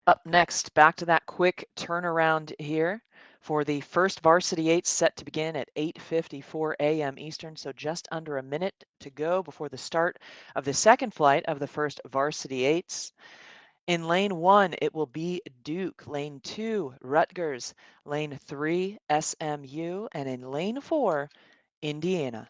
Up next, back to that quick turnaround here for the first varsity eight set to begin at 8:54 a.m. Eastern, so just under a minute to go before the start of the second flight of the first varsity eights. In lane one, it will be Duke. Lane two, Rutgers. Lane three, SMU. And in lane four, Indiana.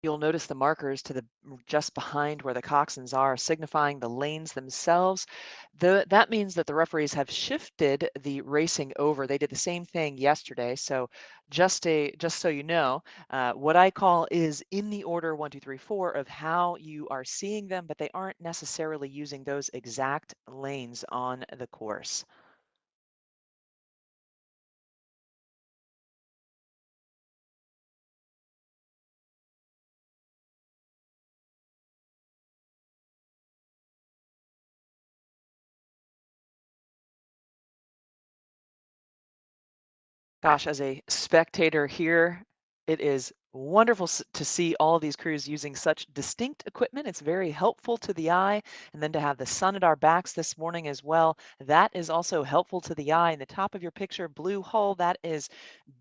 You'll notice the markers to the just behind where the coxswains are, signifying the lanes themselves. That means that the referees have shifted the racing over. They did the same thing yesterday. So just so you know, what I call is in the order 1, 2, 3, 4 of how you are seeing them, but they aren't necessarily using those exact lanes on the course. Gosh, as a spectator here, it is wonderful to see all of these crews using such distinct equipment. It's very helpful to the eye. And then to have the sun at our backs this morning as well, that is also helpful to the eye. In the top of your picture, blue hull, that is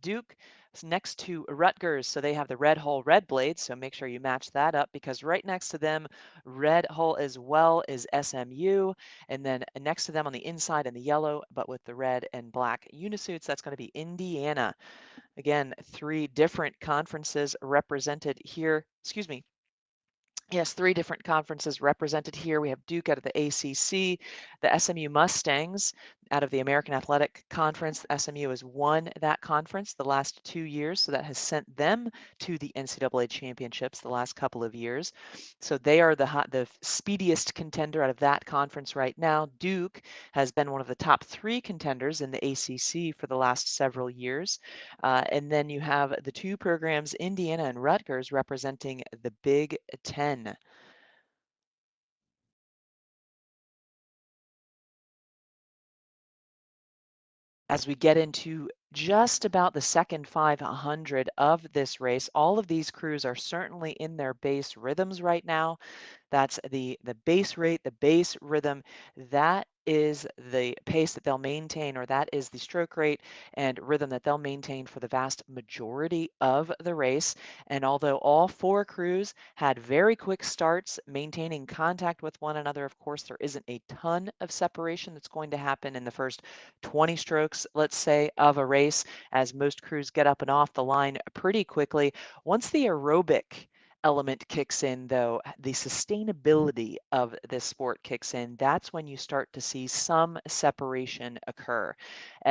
Duke next to Rutgers. So they have the red hull, red blades. So make sure you match that up because right next to them, red hull as well is SMU. And then next to them on the inside in the yellow, but with the red and black unisuits, that's going to be Indiana. Again, three different conferences represented here. Excuse me. Yes, three different conferences represented here. We have Duke out of the ACC, the SMU Mustangs out of the American Athletic Conference. SMU has won that conference the last 2 years, so that has sent them to the NCAA championships the last couple of years. So they are the speediest contender out of that conference right now. Duke has been one of the top three contenders in the ACC for the last several years. And then you have the two programs, Indiana and Rutgers, representing the Big Ten. As we get into just about the second 500 of this race, all of these crews are certainly in their base rhythms right now. That's the base rate, the base rhythm. That is the pace that they'll maintain, or that is the stroke rate and rhythm that they'll maintain for the vast majority of the race. And although all four crews had very quick starts, maintaining contact with one another, of course, there isn't a ton of separation that's going to happen in the first 20 strokes, let's say, of a race, as most crews get up and off the line pretty quickly. Once the aerobic element kicks in, though, the sustainability of this sport kicks in, that's when you start to see some separation occur.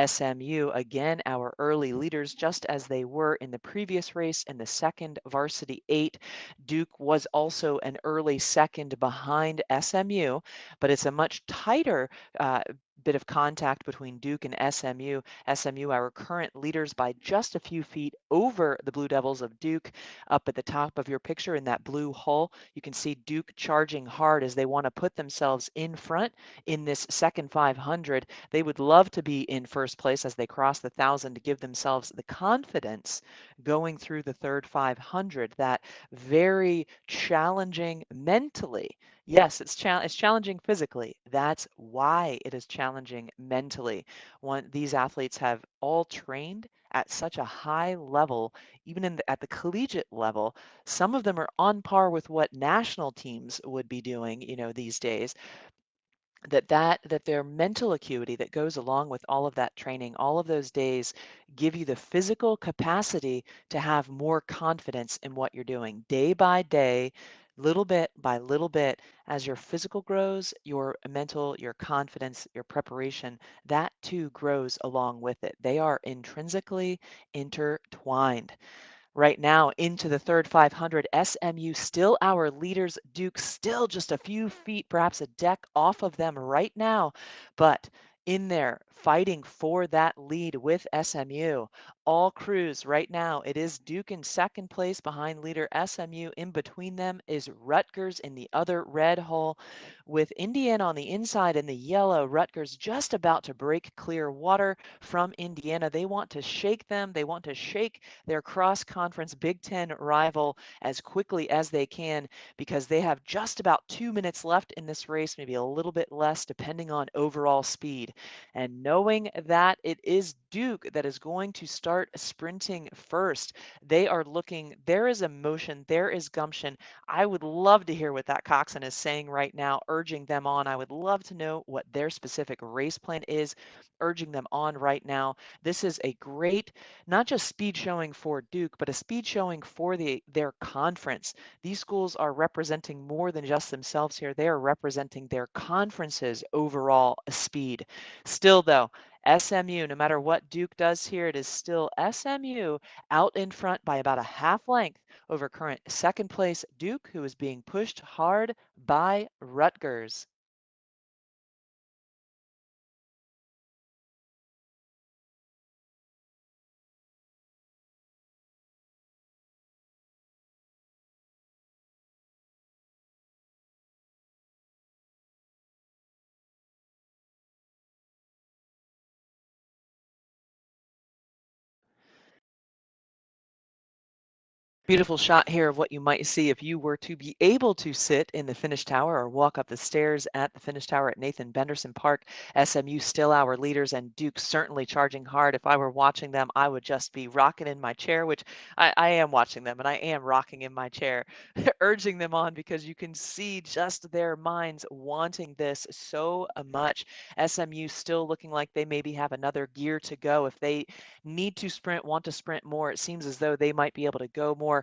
SMU, again, our early leaders, just as they were in the previous race in the second varsity eight. Duke was also an early second behind SMU, but it's a much tighter bit of contact between Duke and SMU. SMU, our current leaders, by just a few feet over the Blue Devils of Duke. Up at the top of your picture in that blue hull, you can see Duke charging hard as they want to put themselves in front in this second 500. They would love to be in first place as they cross the 1,000 to give themselves the confidence going through the third 500, that very challenging mentally. Yes, it's challenging physically. That's why it is challenging mentally. These athletes have all trained at such a high level, even at the collegiate level. Some of them are on par with what national teams would be doing, these days. That their mental acuity that goes along with all of that training, all of those days, give you the physical capacity to have more confidence in what you're doing day by day, little bit by little bit. As your physical grows, your mental, your confidence, your preparation, that too grows along with it. They are intrinsically intertwined. Right now into the third 500, SMU still our leaders. Duke still just a few feet, perhaps a deck off of them right now. But in there fighting for that lead with SMU. All crews right now, it is Duke in second place behind leader SMU. In between them is Rutgers in the other red hole with Indiana on the inside in the yellow. Rutgers just about to break clear water from Indiana. They want to shake them. They want to shake their cross-conference Big Ten rival as quickly as they can because they have just about 2 minutes left in this race, maybe a little bit less depending on overall speed. And knowing that it is Duke that is going to start sprinting first, they are looking, there is emotion, there is gumption. I would love to hear what that coxswain is saying right now, urging them on. I would love to know what their specific race plan is, urging them on right now. This is a great, not just speed showing for Duke, but a speed showing for their conference. These schools are representing more than just themselves here. They are representing their conference's overall speed. Still, though, SMU, no matter what Duke does here, it is still SMU out in front by about a half length over current second place Duke, who is being pushed hard by Rutgers. Beautiful shot here of what you might see if you were to be able to sit in the finish tower or walk up the stairs at the finish tower at Nathan Benderson Park. SMU still our leaders and Duke certainly charging hard. If I were watching them, I would just be rocking in my chair, which I am watching them and I am rocking in my chair, urging them on because you can see just their minds wanting this so much. SMU still looking like they maybe have another gear to go. If they need to sprint, want to sprint more, it seems as though they might be able to go more.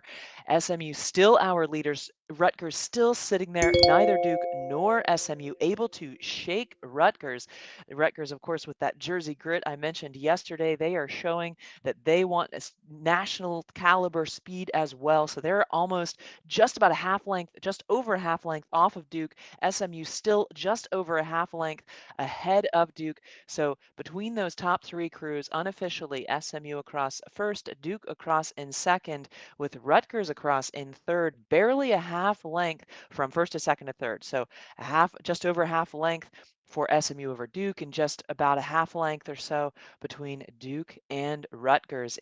SMU still our leaders. Rutgers still sitting there. Neither Duke nor SMU able to shake Rutgers. Rutgers, of course, with that Jersey grit I mentioned yesterday, they are showing that they want national caliber speed as well. So they're almost just about a half length, just over a half length off of Duke. SMU still just over a half length ahead of Duke. So between those top three crews, unofficially, SMU across first, Duke across in second, with Rutgers across in third, barely a half length from first to second to third. So a half, just over half length for SMU over Duke, and just about a half length or so between Duke and Rutgers.